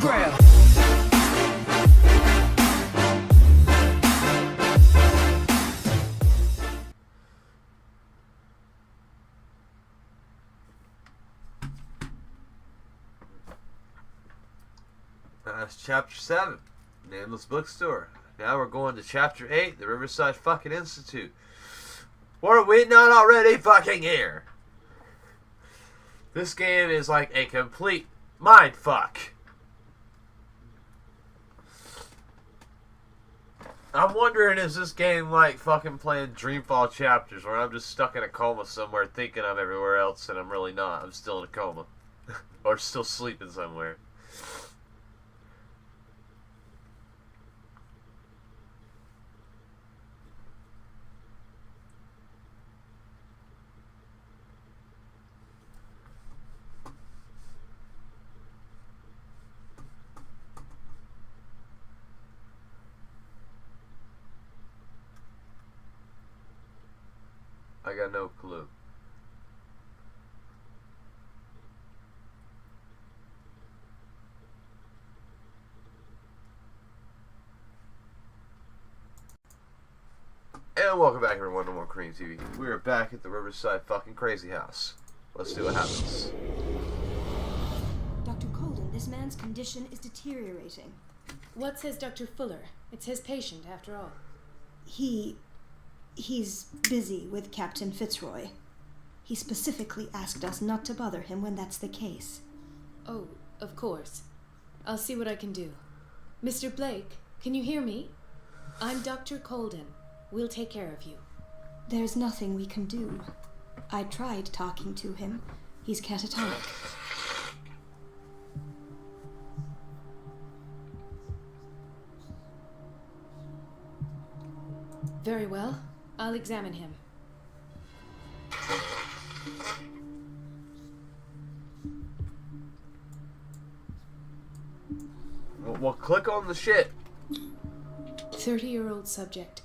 grill. That's chapter 7, Nameless Bookstore. Now we're going to chapter 8, the Riverside fucking Institute. What are we not already fucking here? This game is like a complete mind fuck. I'm wondering, is this game like fucking playing Dreamfall chapters where I'm just stuck in a coma somewhere thinking I'm everywhere else and I'm really not. I'm still in a coma. Or still sleeping somewhere. I got no clue. And welcome back everyone to more CreamTV. We are back at the Riverside fucking crazy house. Let's see what happens. Dr. Colden, this man's condition is deteriorating. What says Dr. Fuller? It's his patient, after all. He's busy with Captain Fitzroy. He specifically asked us not to bother him when that's the case. Oh, of course. I'll see what I can do. Mr. Blake, can you hear me? I'm Dr. Colden. We'll take care of you. There's nothing we can do. I tried talking to him. He's catatonic. Very well. I'll examine him. Well, click on the shit. 30-year-old subject.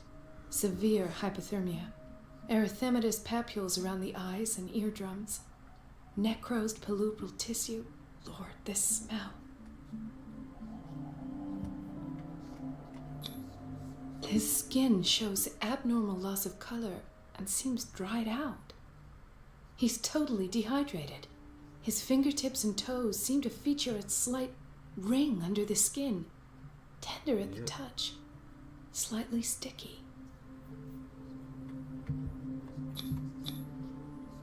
Severe hypothermia. Erythematous papules around the eyes and eardrums. Necrosed palpebral tissue. Lord, this smell. His skin shows abnormal loss of color and seems dried out. He's totally dehydrated. His fingertips and toes seem to feature a slight ring under the skin, tender at the touch, slightly sticky.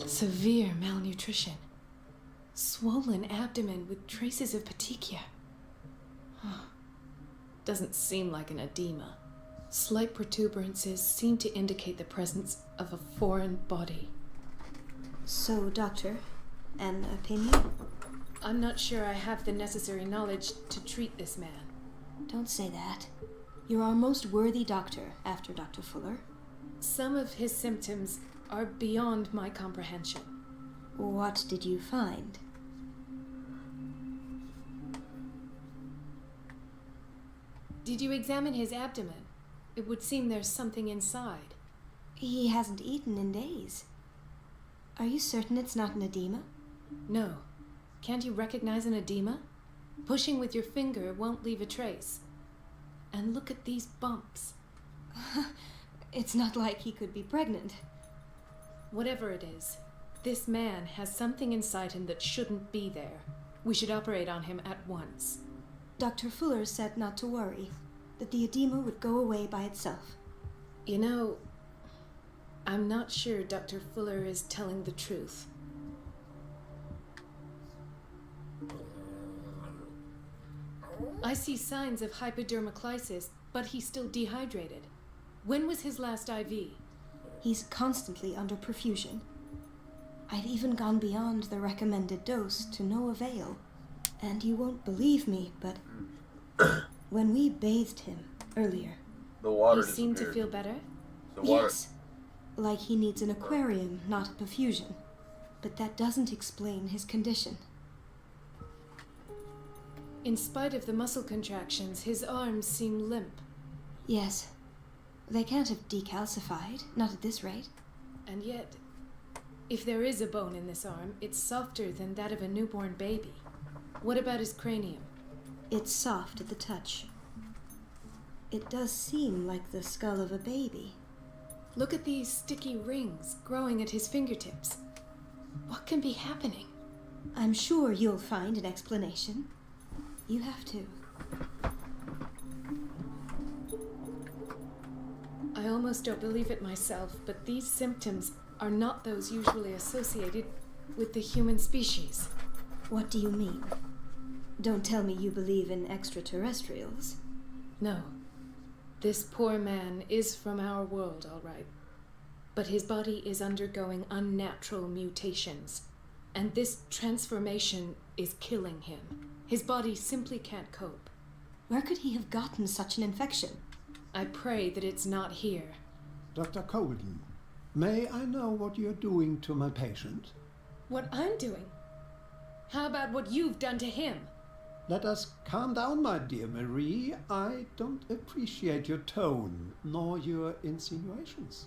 Severe malnutrition. Swollen abdomen with traces of petechia. Doesn't seem like an edema. Slight protuberances seem to indicate the presence of a foreign body. So, Doctor, an opinion? I'm not sure I have the necessary knowledge to treat this man. Don't say that. You're our most worthy doctor after Dr. Fuller. Some of his symptoms are beyond my comprehension. What did you find? Did you examine his abdomen? It would seem there's something inside. He hasn't eaten in days. Are you certain it's not an edema? No. Can't you recognize an edema? Pushing with your finger won't leave a trace. And look at these bumps. It's not like he could be pregnant. Whatever it is, this man has something inside him that shouldn't be there. We should operate on him at once. Dr. Fuller said not to worry, that the edema would go away by itself. You know, I'm not sure Dr. Fuller is telling the truth. I see signs of hypodermoclysis, but he's still dehydrated. When was his last IV? He's constantly under perfusion. I've even gone beyond the recommended dose to no avail. And you won't believe me, but when we bathed him earlier, The water He seemed to disappeared. feel better? The water. yes, like he needs an aquarium, not a perfusion. But that doesn't explain his condition. In spite of the muscle contractions, his arms seem limp. Yes, they can't have decalcified, not at this rate. And yet, if there is a bone in this arm, it's softer than that of a newborn baby. What about his cranium? It's soft at the touch. It does seem like the skull of a baby. Look at these sticky rings growing at his fingertips. What can be happening? I'm sure you'll find an explanation. You have to. I almost don't believe it myself, but these symptoms are not those usually associated with the human species. What do you mean? Don't tell me you believe in extraterrestrials. No. This poor man is from our world, all right. But his body is undergoing unnatural mutations, and this transformation is killing him. His body simply can't cope. Where could he have gotten such an infection? I pray that it's not here. Dr. Colden, may I know what you're doing to my patient? What I'm doing? How about what you've done to him? Let us calm down, my dear Marie. I don't appreciate your tone, nor your insinuations.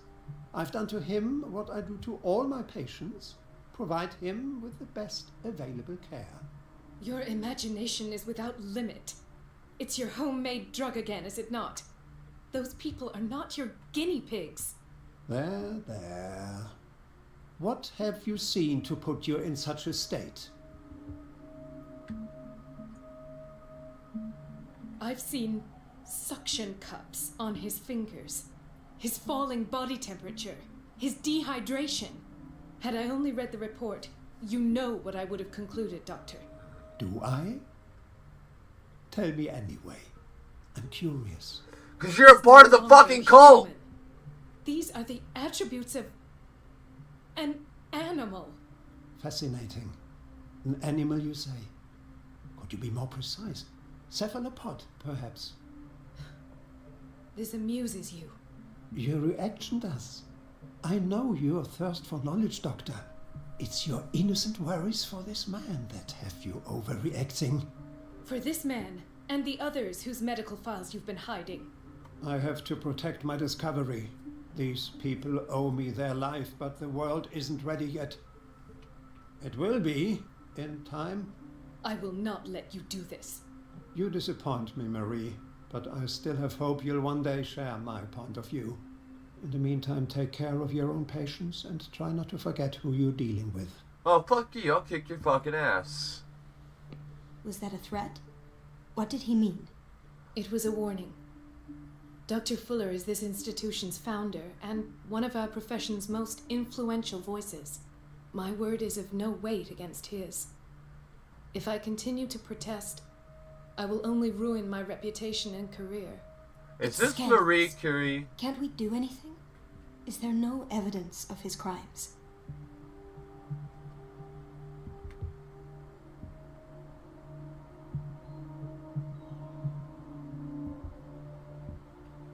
I've done to him what I do to all my patients, provide him with the best available care. Your imagination is without limit. It's your homemade drug again, is it not? Those people are not your guinea pigs. There. What have you seen to put you in such a state? I've seen suction cups on his fingers, his falling body temperature, his dehydration. Had I only read the report, you know what I would have concluded, Doctor. Do I? Tell me anyway. I'm curious. Because you're a part of the fucking cult! Human. These are the attributes of an animal. Fascinating. An animal, you say? Could you be more precise? Cephalopod, perhaps? This amuses you. Your reaction does. I know your thirst for knowledge, Doctor. It's your innocent worries for this man that have you overreacting. For this man, and the others whose medical files you've been hiding. I have to protect my discovery. These people owe me their life, but the world isn't ready yet. It will be, in time. I will not let you do this. You disappoint me, Marie, but I still have hope you'll one day share my point of view. In the meantime, take care of your own patients and try not to forget who you're dealing with. Oh, fuck you, I'll kick your fucking ass. Was that a threat? What did he mean? It was a warning. Dr. Fuller is this institution's founder and one of our profession's most influential voices. My word is of no weight against his. If I continue to protest, I will only ruin my reputation and career. Is this Scandalous. Marie Curie? Can't we do anything? Is there no evidence of his crimes?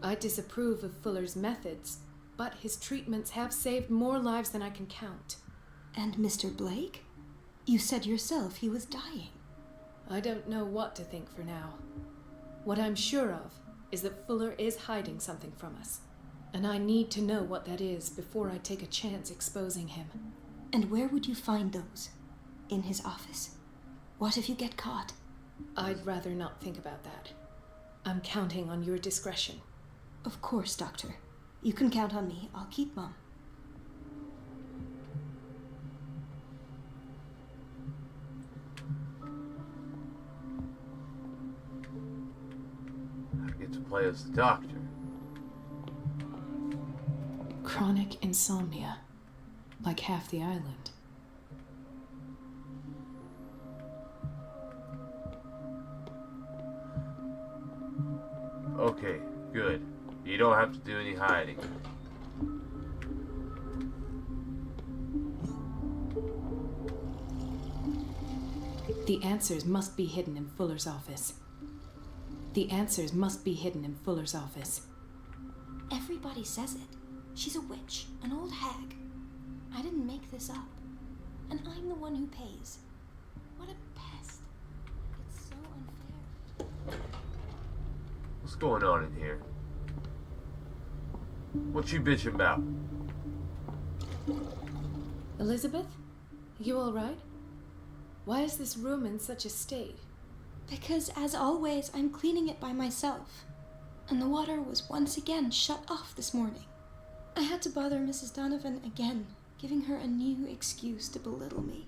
I disapprove of Fuller's methods, but his treatments have saved more lives than I can count. And Mr. Blake? You said yourself he was dying. I don't know what to think for now. What I'm sure of is that Fuller is hiding something from us, and I need to know what that is before I take a chance exposing him. And where would you find those? In his office? What if you get caught? I'd rather not think about that. I'm counting on your discretion. Of course, Doctor. You can count on me. I'll keep Mum. I get to play as the doctor. Chronic insomnia, like half the island. Okay, good. You don't have to do any hiding. The answers must be hidden in Fuller's office. The answers must be hidden in Fuller's office. Everybody says it. She's a witch, an old hag. I didn't make this up. And I'm the one who pays. What a pest. It's so unfair. What's going on in here? What you bitching about? Elizabeth? You all right? Why is this room in such a state? Because, as always, I'm cleaning it by myself. And the water was once again shut off this morning. I had to bother Mrs. Donovan again, giving her a new excuse to belittle me.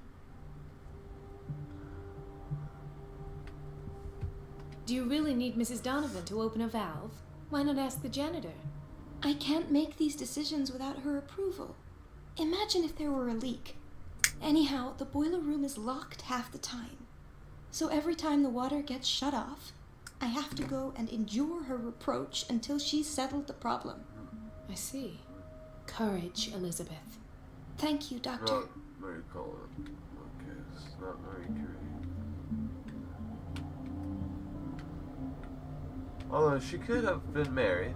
Do you really need Mrs. Donovan to open a valve? Why not ask the janitor? I can't make these decisions without her approval. Imagine if there were a leak. Anyhow, the boiler room is locked half the time. So every time the water gets shut off, I have to go and endure her reproach until she's settled the problem. I see. Courage, Elizabeth. Thank you, Doctor. Not Mary Cullen. Okay, it's not Mary Curie. Although she could have been married.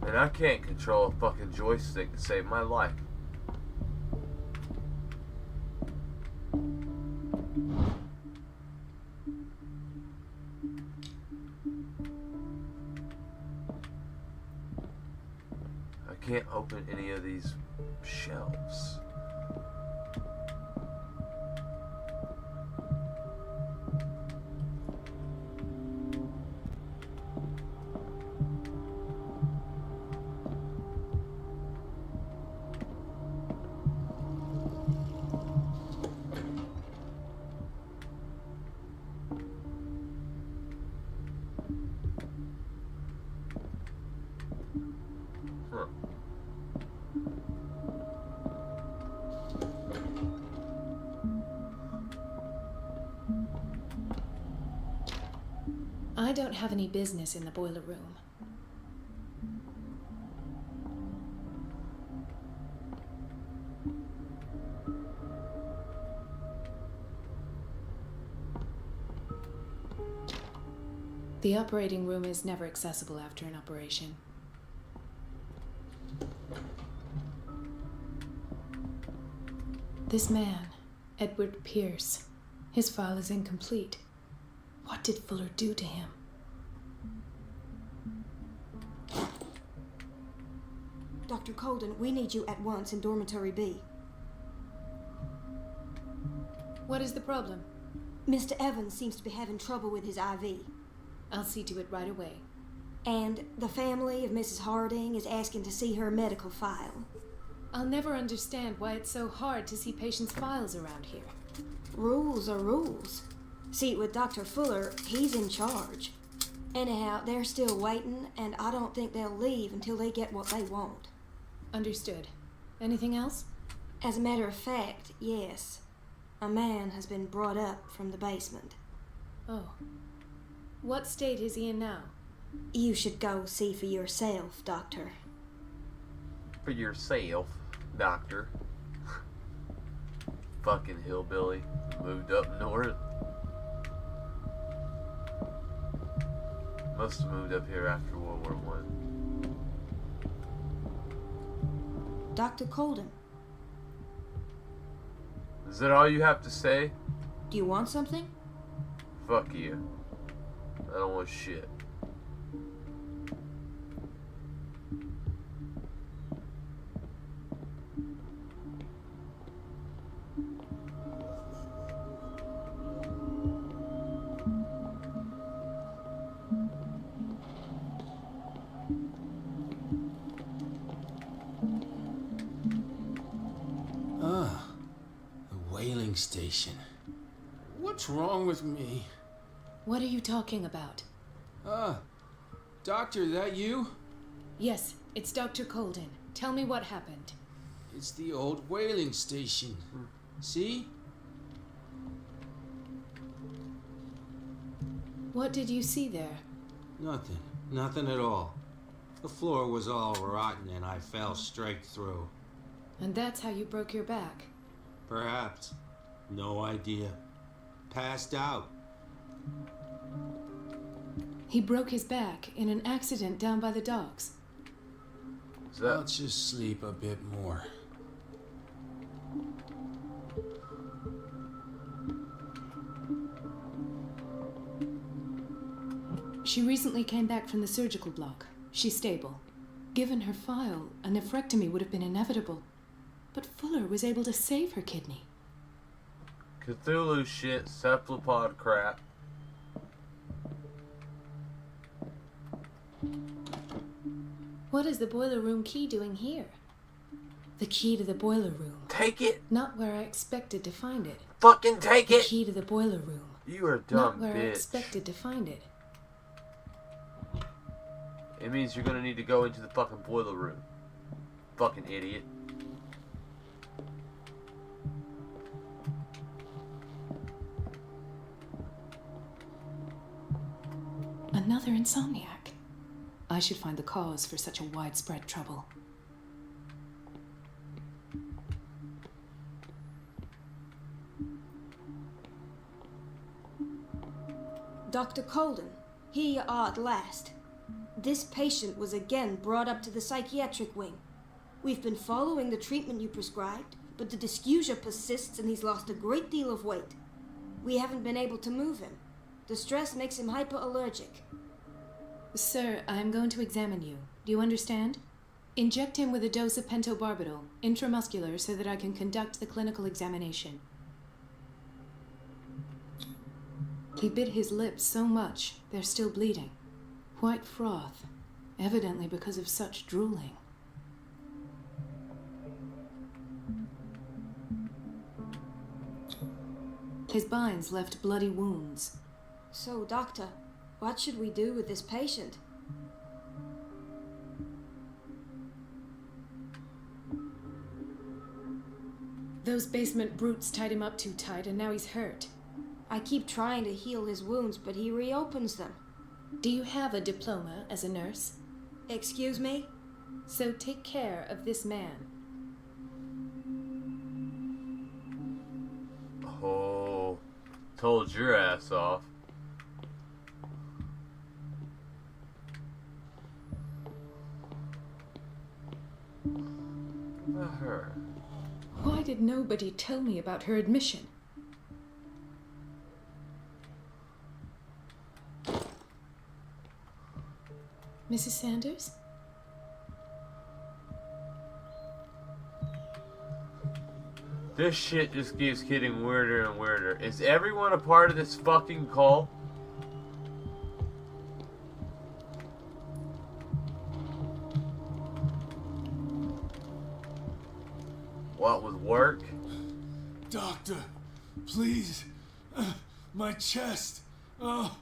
And I can't control a fucking joystick to save my life. I can't open any of these shelves. Huh. I don't have any business in the boiler room. The operating room is never accessible after an operation. This man, Edward Pierce, his file is incomplete. What did Fuller do to him? Dr. Colden, we need you at once in Dormitory B. What is the problem? Mr. Evans seems to be having trouble with his IV. I'll see to it right away. And the family of Mrs. Harding is asking to see her medical file. I'll never understand why it's so hard to see patients' files around here. Rules are rules. See, with Dr. Fuller, he's in charge. Anyhow, they're still waiting, and I don't think they'll leave until they get what they want. Understood. Anything else? As a matter of fact, yes. A man has been brought up from the basement. Oh. What state is he in now? You should go see for yourself, Doctor. For yourself, Doctor. Fucking hillbilly. Moved up north. Must have moved up here after World War I. Dr. Colden, Is that all you have to say? do you want something? Fuck you. I don't want shit. Ah, the whaling station. What's wrong with me? What are you talking about? Ah, Doctor, that you? Yes, it's Dr. Colden. Tell me what happened. It's the old whaling station. See? What did you see there? Nothing. Nothing at all. The floor was all rotten and I fell straight through. And that's how you broke your back. Perhaps. No idea. Passed out. He broke his back in an accident down by the docks. I'll just sleep a bit more. She recently came back from the surgical block. She's stable. Given her file, a nephrectomy would have been inevitable. But Fuller was able to save her kidney. Cthulhu shit, cephalopod crap. What is the boiler room key doing here? The key to the boiler room. Take it! Not where I expected to find it. Fucking take The it! key to the boiler room. You are a Not dumb where I bitch. expected to find it. It means you're gonna need to go into the fucking boiler room. Fucking idiot. Another insomniac. I should find the cause for such a widespread trouble. Dr. Colden, here you are at last. This patient was again brought up to the psychiatric wing. We've been following the treatment you prescribed, but the dysgeusia persists and he's lost a great deal of weight. We haven't been able to move him. The stress makes him hyperallergic. Sir, I'm going to examine you. Do you understand? Inject him with a dose of pentobarbital, intramuscular, so that I can conduct the clinical examination. He bit his lips so much, they're still bleeding. White froth, evidently because of such drooling. His binds left bloody wounds. So, Doctor, what should we do with this patient? Those basement brutes tied him up too tight, and now he's hurt. I keep trying to heal his wounds, but he reopens them. Do you have a diploma as a nurse? Excuse me? So take care of this man. Oh, told your ass off. Not her. Why did nobody tell me about her admission? Mrs. Sanders? This shit just keeps getting weirder and weirder. Is everyone a part of this fucking call? What with work? Doctor, please. My chest. Oh.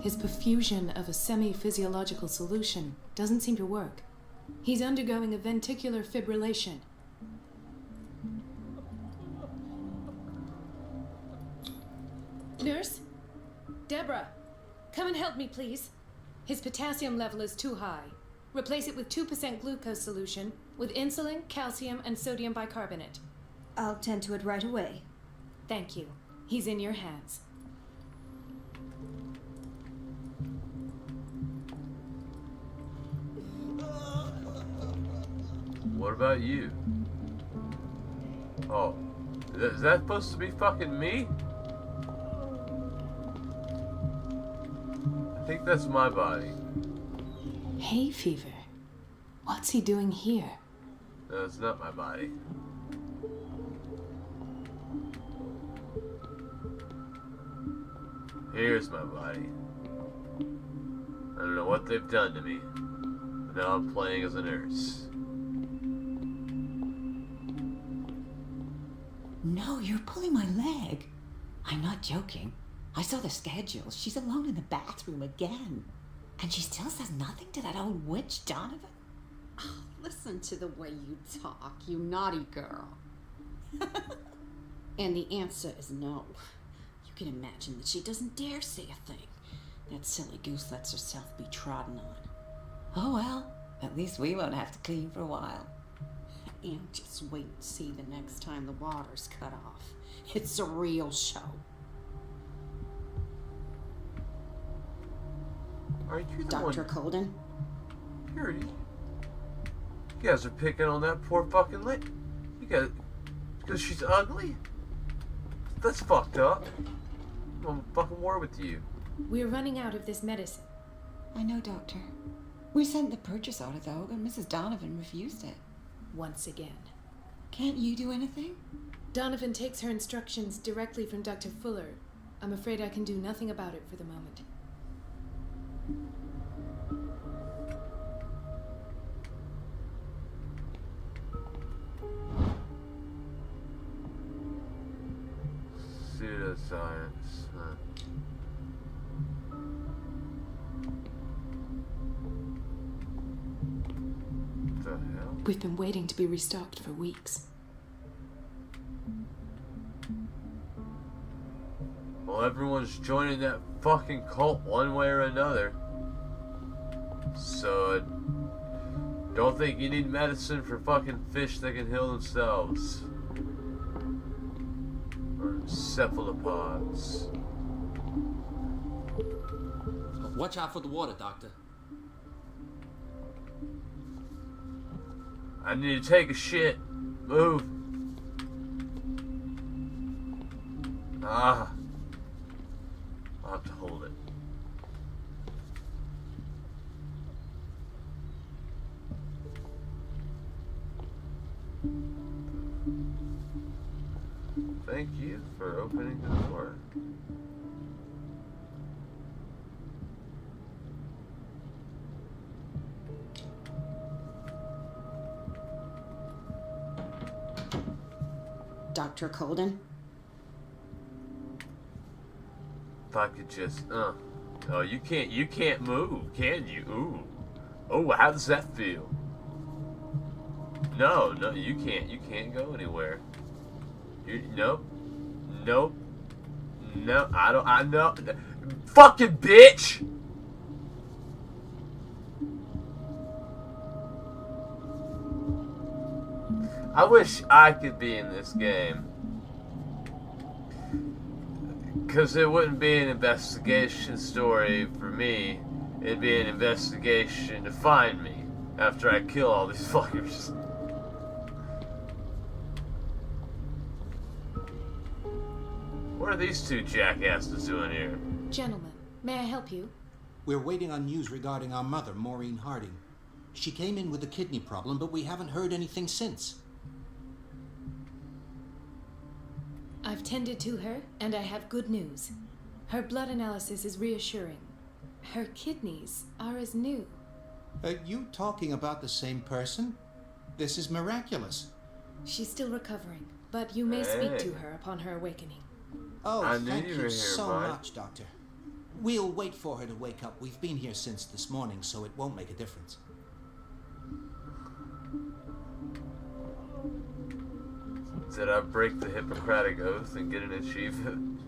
His perfusion of a semi-physiological solution doesn't seem to work. He's undergoing a ventricular fibrillation. Nurse? Deborah, come and help me, please. His potassium level is too high. Replace it with 2% glucose solution with insulin, calcium, and sodium bicarbonate. I'll tend to it right away. Thank you. He's in your hands. What about you? Oh, is that supposed to be fucking me? I think that's my body. Hay fever. What's he doing here? No, it's not my body. Here's my body. I don't know what they've done to me, but now I'm playing as a nurse. No, you're pulling my leg. I'm not joking. I saw the schedule. She's alone in the bathroom again. And she still says nothing to that old witch, Donovan. Oh, listen to the way you talk, you naughty girl. And the answer is no. You can imagine that she doesn't dare say a thing. That silly goose lets herself be trodden on. Oh well, at least we won't have to clean for a while. And just wait and see the next time the water's cut off. It's a real show. Are you the Dr. one? Colden? You guys are picking on that poor fucking lady. You guys, because she's ugly? That's fucked up. I'm fucking war with you. We're running out of this medicine. I know, Doctor. We sent the purchase order, though, and Mrs. Donovan refused it. Once again. Can't you do anything? Donovan takes her instructions directly from Dr. Fuller. I'm afraid I can do nothing about it for the moment. Pseudoscience. Huh. What the hell? We've been waiting to be restocked for weeks. Well, everyone's joining that fucking cult one way or another. So, don't think you need medicine for fucking fish that can heal themselves. Or cephalopods. Watch out for the water, Doctor. I need to take a shit. Move. Ah. I'll have to hold it. Thank you for opening the door. Dr. Colden? If I could just, oh, you can't move, can you? Ooh. Oh, how does that feel? No, you can't go anywhere. Nope. No, I know. Fucking bitch! I wish I could be in this game. Because it wouldn't be an investigation story for me. It'd be an investigation to find me after I kill all these fuckers. What are these two jackasses doing here? Gentlemen, may I help you? We're waiting on news regarding our mother, Maureen Harding. She came in with a kidney problem, but we haven't heard anything since. I've tended to her, and I have good news. Her blood analysis is reassuring. Her kidneys are as new. Are you talking about the same person? This is miraculous. She's still recovering, but you may speak to her upon her awakening. Oh, I knew thank you you were here, so bud. much, Doctor. We'll wait for her to wake up. We've been here since this morning, so it won't make a difference. Did I break the Hippocratic Oath and get an achievement?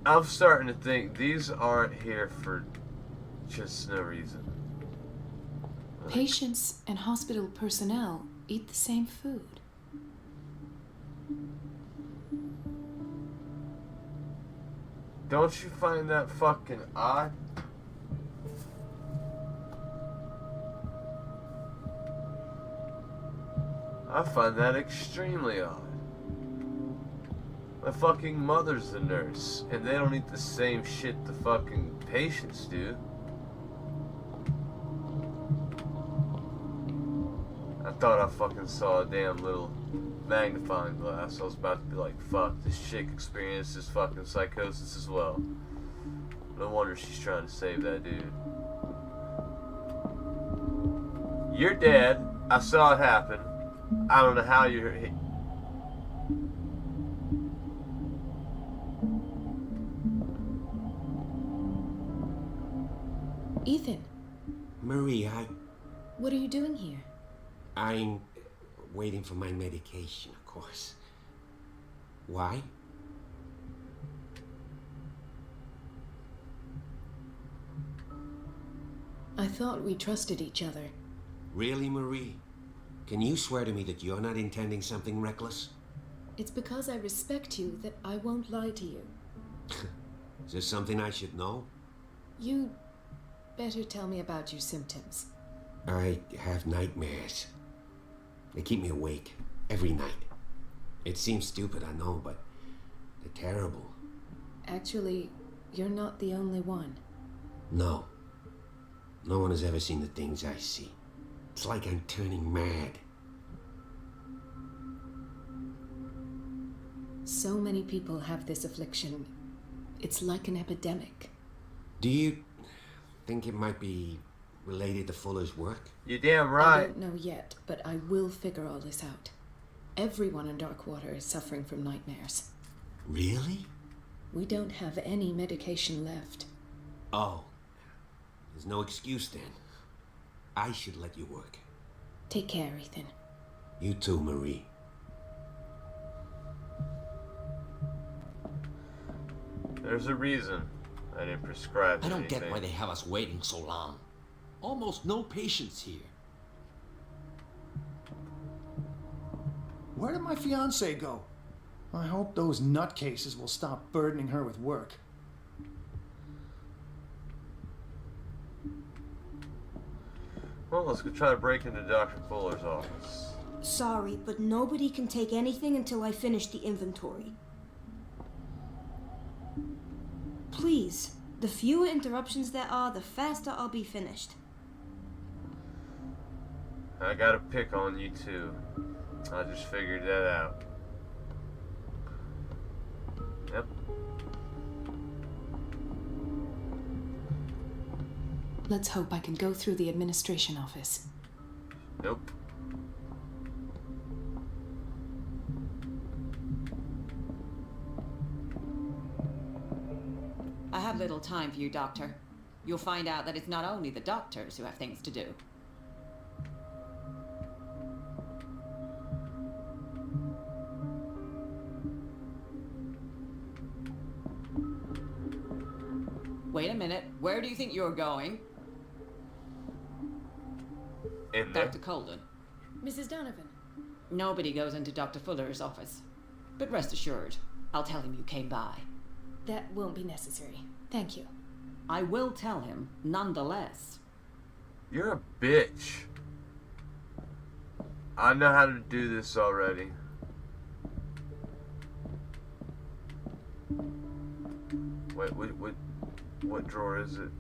I'm starting to think these aren't here for just no reason. Patients and hospital personnel eat the same food. Don't you find that fucking odd? I find that extremely odd. My fucking mother's a nurse, and they don't eat the same shit the fucking patients do. I thought I fucking saw a damn little magnifying glass. I was about to be like, fuck, this chick experiences fucking psychosis as well. No wonder she's trying to save that dude. You're dead. I saw it happen. I don't know how you're. Ethan, Marie, what are you doing here? I'm waiting for my medication, of course. Why? I thought we trusted each other. Really, Marie? Can you swear to me that you're not intending something reckless? It's because I respect you that I won't lie to you. Is there something I should know? You better tell me about your symptoms. I have nightmares. They keep me awake every night. It seems stupid, I know, but they're terrible. Actually, you're not the only one. No. No one has ever seen the things I see. It's like I'm turning mad. So many people have this affliction. It's like an epidemic. Do you think it might be related to Fuller's work? You're damn I right. don't know yet, but I will figure all this out. Everyone in Darkwater is suffering from nightmares. Really? We don't have any medication left. Oh. There's no excuse then. I should let you work. Take care, Ethan. You too, Marie. There's a reason I didn't prescribe I don't anything. get why they have us waiting so long. Almost no patients here. Where did my fiancée go? I hope those nutcases will stop burdening her with work. Well, let's go try to break into Dr. Fuller's office. Sorry, but nobody can take anything until I finish the inventory. Please, the fewer interruptions there are, the faster I'll be finished. I gotta pick on you too. I just figured that out. Yep. Let's hope I can go through the administration office. Nope. I have little time for you, Doctor. You'll find out that it's not only the doctors who have things to do. Wait a minute. Where do you think you're going? In there. Dr. Colden. Mrs. Donovan. Nobody goes into Dr. Fuller's office. But rest assured, I'll tell him you came by. That won't be necessary. Thank you. I will tell him, nonetheless. You're a bitch. I know how to do this already. Wait, what drawer is it?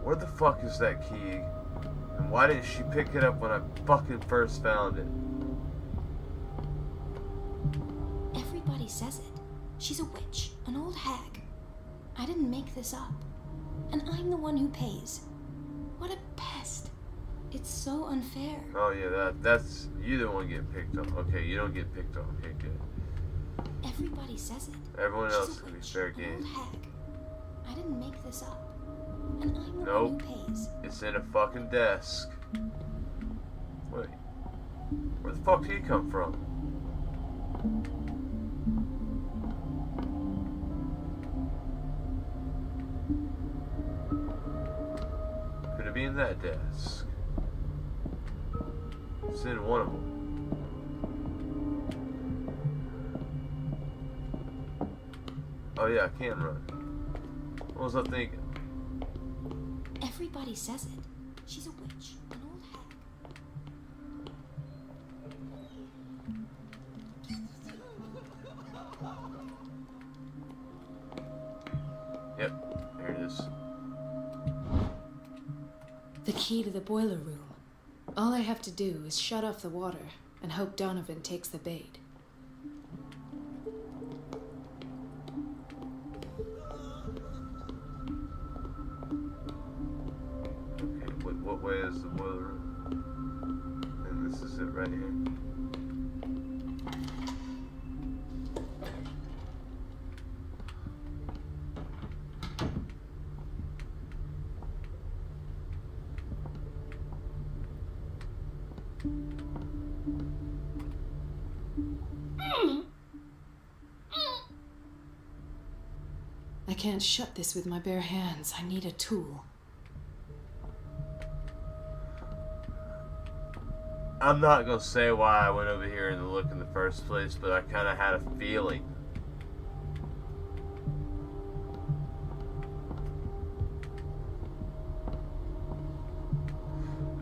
Where the fuck is that key? And why didn't she pick it up when I fucking first found it? Everybody says it. She's a witch, an old hag. I didn't make this up. And I'm the one who pays. What a pest. It's so unfair. Oh yeah, that's you the one getting picked on. Okay, you don't get picked on. Okay, good. Everybody says it. Everyone She's else a can be witch, fair an game. old hag. I didn't make this up. And I'm the Nope. one who pays. It's in a fucking desk. Wait. Where the fuck did he come from? Could it be in that desk? It's in one of them. Oh yeah, I can run. What was I thinking? Everybody says it. She's a witch, an old hag. Yep, there it is. The key to the boiler room. All I have to do is shut off the water and hope Donovan takes the bait. way is the boiler room. And this is it right here. I can't shut this with my bare hands. I need a tool. I'm not gonna say why I went over here and look in the first place, but I kind of had a feeling.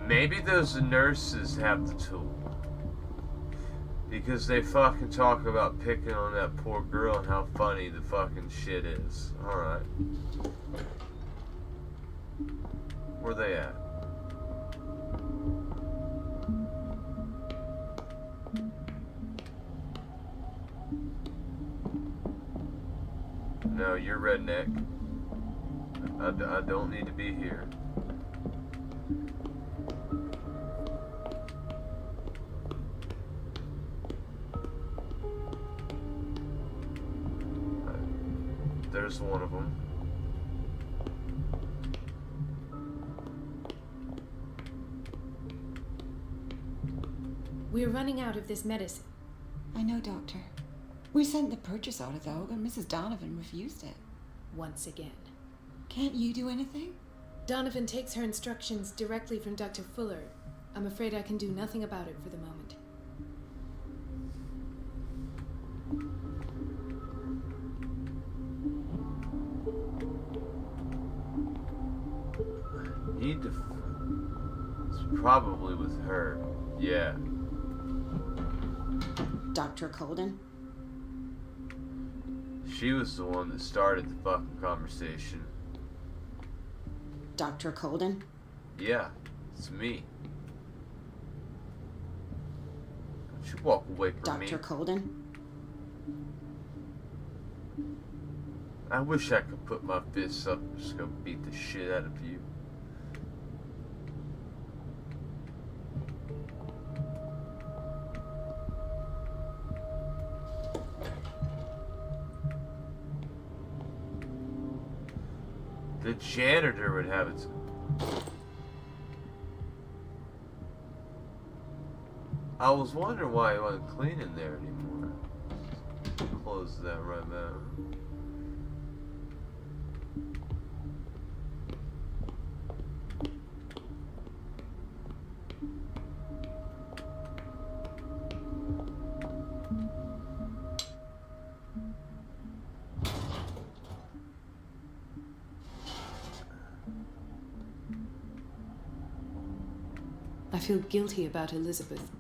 Maybe those nurses have the tool. Because they fucking talk about picking on that poor girl and how funny the fucking shit is. Alright. Where they at? No, you're redneck. I don't need to be here. There's one of them. We're running out of this medicine. I know, Doctor. We sent the purchase order, though, and Mrs. Donovan refused it. Once again. Can't you do anything? Donovan takes her instructions directly from Dr. Fuller. I'm afraid I can do nothing about it for the moment. Need to. It's probably with her. Yeah. Dr. Colden? She was the one that started the fucking conversation. Dr. Colden? Yeah, it's me. Don't you walk away from me. Dr. Colden? I wish I could put my fists up and just go beat the shit out of you. The janitor would have it. I was wondering why he wasn't cleaning there anymore. Close that right now. I feel guilty about Elizabeth,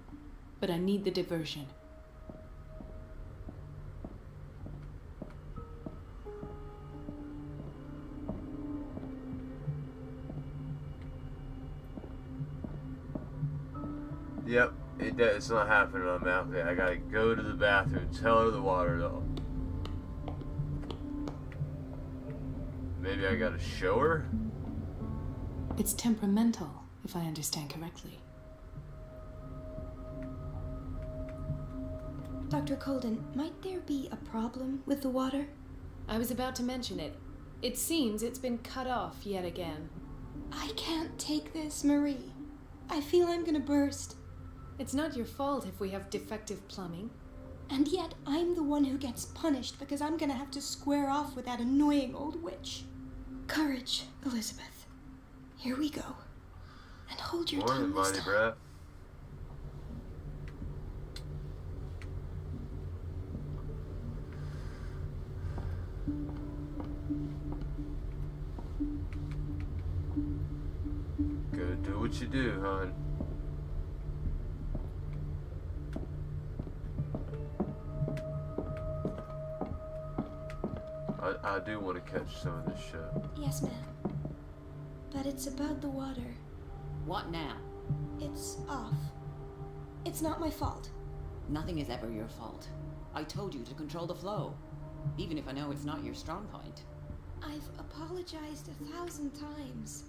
but I need the diversion. Yep, it's not happening. I'm out there. I gotta go to the bathroom, tell her the water's off. Maybe I gotta show her? It's temperamental, if I understand correctly. Dr. Colden, might there be a problem with the water? I was about to mention it. It seems it's been cut off yet again. I can't take this, Marie. I feel I'm gonna burst. It's not your fault if we have defective plumbing. And yet I'm the one who gets punished because I'm gonna have to square off with that annoying old witch. Courage, Elizabeth. Here we go. And hold your Morning, tongue this mighty time. brat. Go do what you do, hon. I do want to catch some of this shit. Yes, ma'am. But it's about the water. What now? It's off. It's not my fault. Nothing is ever your fault. I told you to control the flow, even if I know it's not your strong point. I've apologized 1,000 times.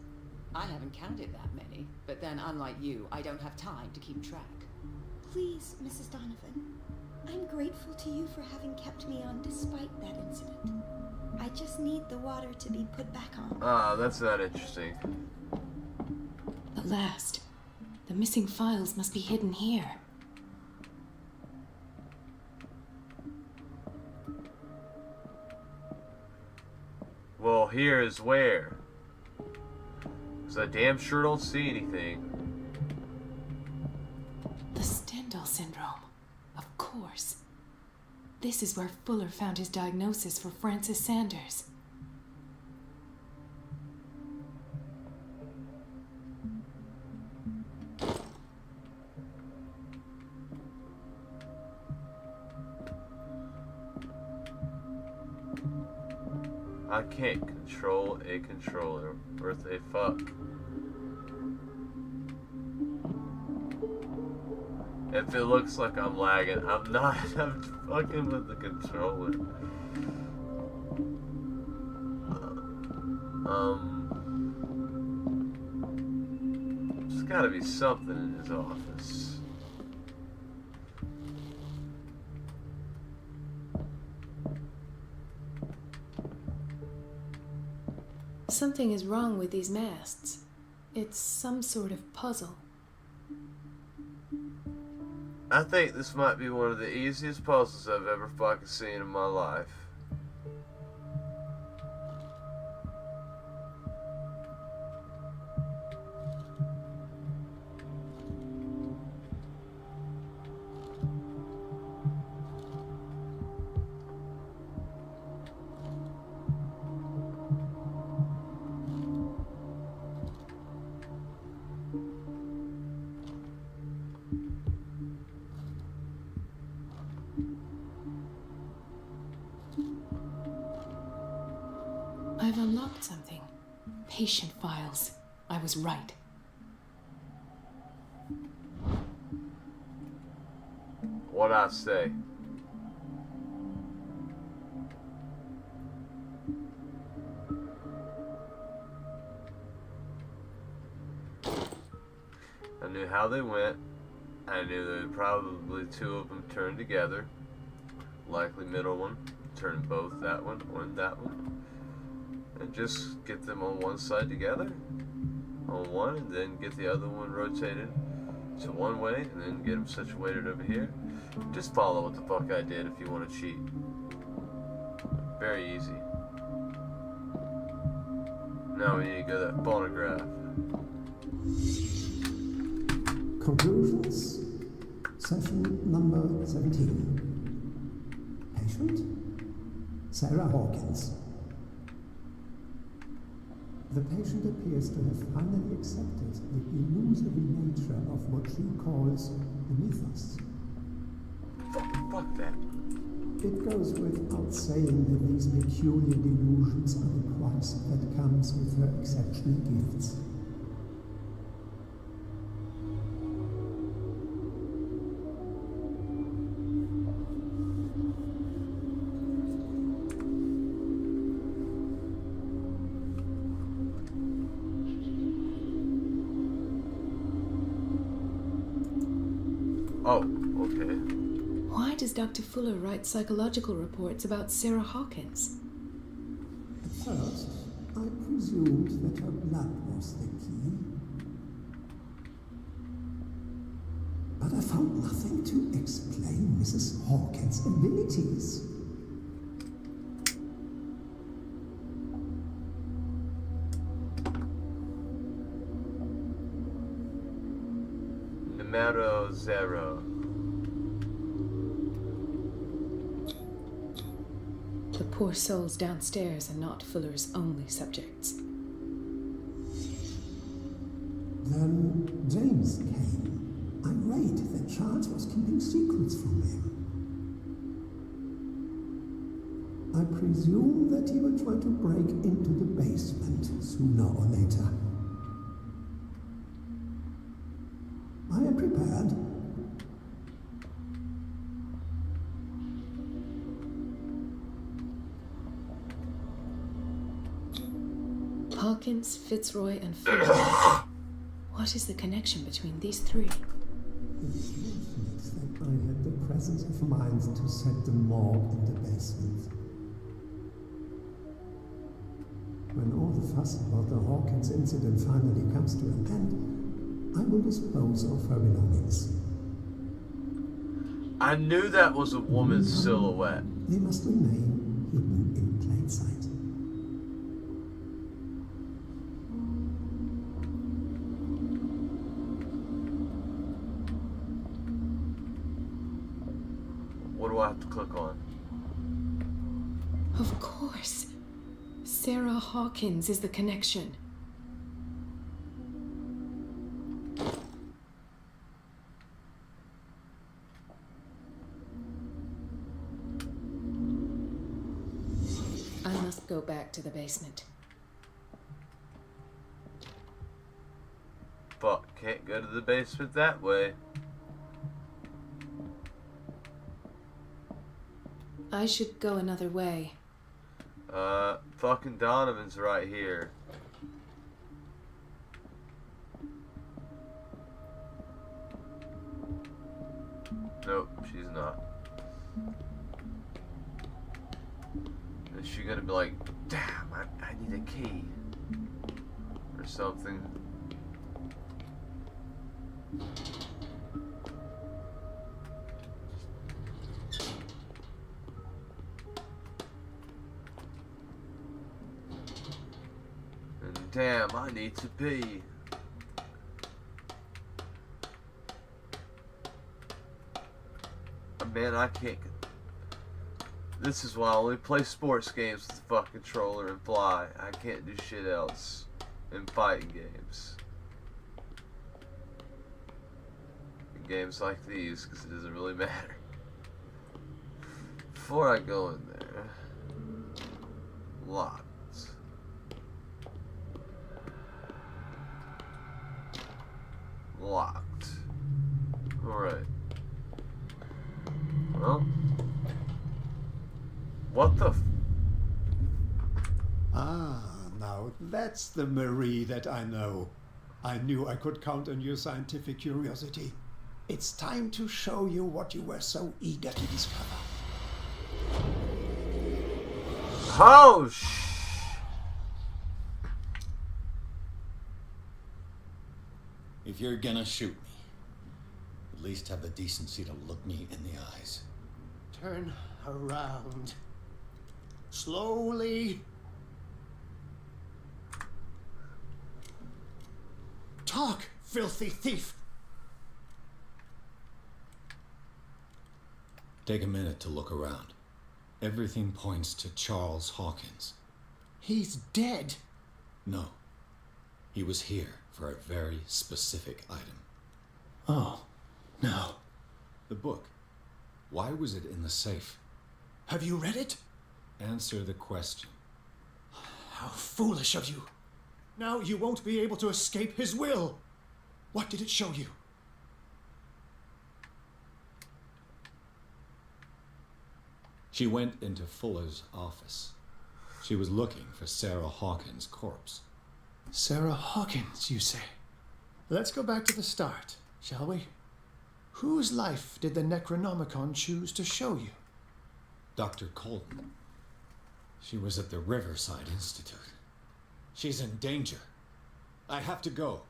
I haven't counted that many, but then unlike you, I don't have time to keep track. Please, Mrs. Donovan. I'm grateful to you for having kept me on despite that incident. I just need the water to be put back on. Ah, that's not interesting. At last, the missing files must be hidden here. Well, here is where. Because I damn sure don't see anything. The Stendhal syndrome. Of course. This is where Fuller found his diagnosis for Francis Sanders. I can't control a controller worth a fuck. If it looks like I'm lagging, I'm not. I'm fucking with the controller. There's gotta be something in his office. Something is wrong with these masts. It's some sort of puzzle. I think this might be one of the easiest puzzles I've ever fucking seen in my life. I've unlocked something. Patient files. I was right. What'd I say? I knew how they went. I knew that probably two of them turned together. Likely middle one. Turn both that one or that one. And just get them on one side together. On one, and then get the other one rotated to one way, and then get them situated over here. Just follow what the fuck I did if you want to cheat. Very easy. Now we need to go to that phonograph. Conclusions. Session number 17. Patient? Sarah Hawkins. The patient appears to have finally accepted the illusory nature of what she calls the mythos. Fuck that. It goes without saying that these peculiar delusions are the price that comes with her exceptional gifts. Oh, okay. Why does Dr. Fuller write psychological reports about Sarah Hawkins? At first, I presumed that her blood was the key. But I found nothing to explain Mrs. Hawkins' abilities. Numero 0. The poor souls downstairs are not Fuller's only subjects. Then James came, irate that Charles was keeping secrets from him. I presume that he will try to break into the basement sooner or later. I am prepared. Hawkins, Fitzroy, and Fuller. What is the connection between these three? That I had the presence of mind to set the morgue in the basement. When all the fuss about the Hawkins incident finally comes to an end, I will dispose of her belongings. I knew that was a woman's silhouette. They must remain hidden in plain sight. What do I have to click on? Of course. Sarah Hawkins is the connection. I must go back to the basement. Fuck, can't go to the basement that way. I should go another way. Fucking Donovan's right here. Nope, she's not. Is she gonna be like, damn, I need a key? Or something. And damn, I need to pee. Man, I can't. This is why I only play sports games with the fucking controller and fly. I can't do shit else in fighting games. In games like these, because it doesn't really matter. Before I go in there, locked. Locked. Alright. Well, what the Now that's the Marie that I know. I knew I could count on your scientific curiosity. It's time to show you what you were so eager to discover. Oh, If you're gonna shoot me, at least have the decency to look me in the eyes. Turn around. Slowly. Talk, filthy thief. Take a minute to look around. Everything points to Charles Hawkins. He's dead. No. He was here for a very specific item. Oh, no. The book. Why was it in the safe? Have you read it? Answer the question. How foolish of you. Now you won't be able to escape his will. What did it show you? She went into Fuller's office. She was looking for Sarah Hawkins' corpse. Sarah Hawkins, you say? Let's go back to the start, shall we? Whose life did the Necronomicon choose to show you? Dr. Colton. She was at the Riverside Institute. She's in danger. I have to go.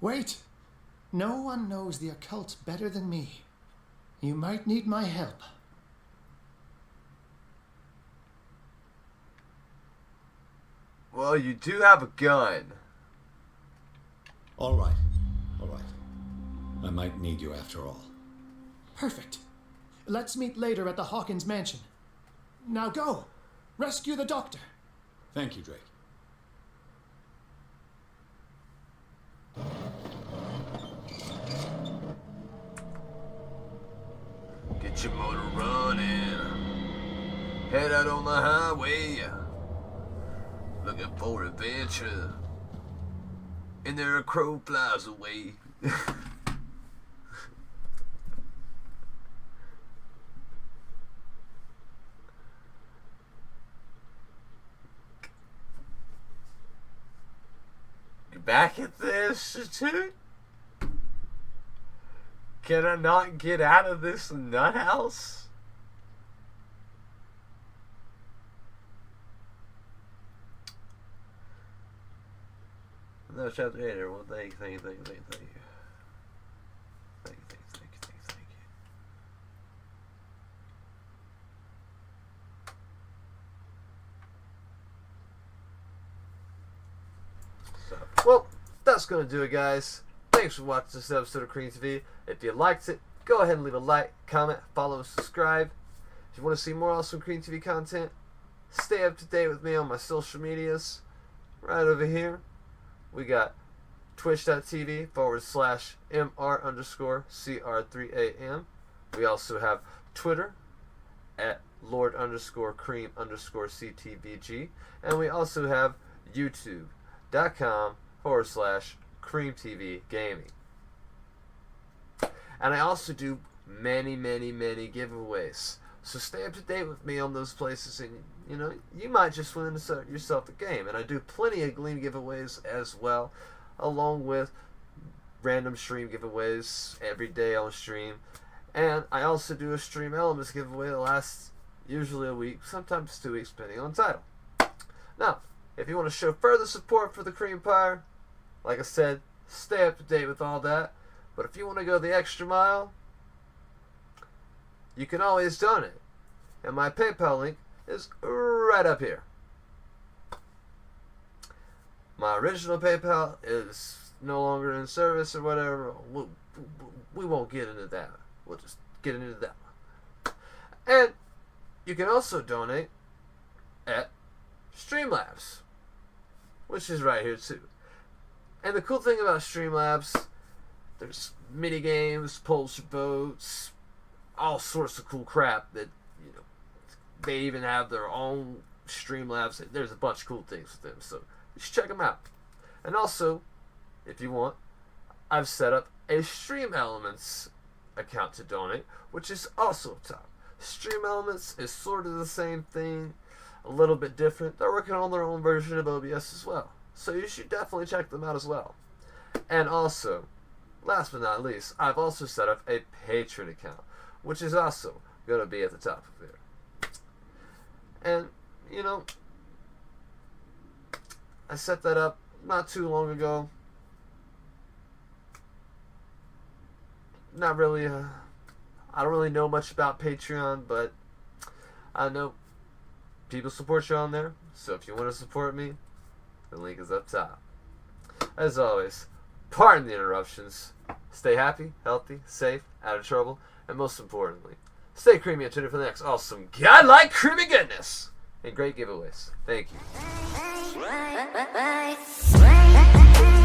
Wait. No one knows the occult better than me. You might need my help. well, you do have a gun. All right. All right. I might need you after all. Perfect. Let's meet later at the Hawkins mansion. Now go. Rescue the doctor. Thank you, Drake. Get your motor running. Head out on the highway. Looking for adventure. And there a crow flies away. back at the Institute? Can I not get out of this nut house? No, chapter 8 here. Well, thank you. Thank you. So, well, that's going to do it, guys. Thanks for watching this episode of CreamTV. If you liked it, go ahead and leave a like, comment, follow, and subscribe. If you want to see more awesome CreamTV content, stay up to date with me on my social medias. Right over here, we got twitch.tv/MR_CR3AM. We also have Twitter at Lord_Cream_CTVG. And we also have YouTube.com/CreamTV Gaming. And I also do many giveaways. So stay up to date with me on those places, and you know, you might just win yourself a game. And I do plenty of Gleam giveaways as well, along with random stream giveaways every day on stream. And I also do a Stream Elements giveaway that lasts usually a week, sometimes 2 weeks, depending on the title. Now, if you want to show further support for the Creampire, like I said, stay up to date with all that. But if you want to go the extra mile, you can always donate. And my PayPal link is right up here. My original PayPal is no longer in service or whatever. We won't get into that. We'll just get into that one. And you can also donate at Streamlabs, which is right here too. And the cool thing about Streamlabs, there's mini games, polls for votes, all sorts of cool crap that, you know, they even have their own Streamlabs. There's a bunch of cool things with them, so you should check them out. And also, if you want, I've set up a Stream Elements account to donate, which is also up top. Stream Elements is sort of the same thing, a little bit different. They're working on their own version of OBS as well, so you should definitely check them out as well. And also, last but not least, I've also set up a Patreon account, which is also going to be at the top of there. And, you know, I set that up not too long ago. Not really, I don't really know much about Patreon, but I know people support you on there. So if you want to support me, the link is up top. As always, pardon the interruptions. Stay happy, healthy, safe, out of trouble, and most importantly, stay creamy and tuned for the next awesome, godlike creamy goodness and great giveaways. Thank you.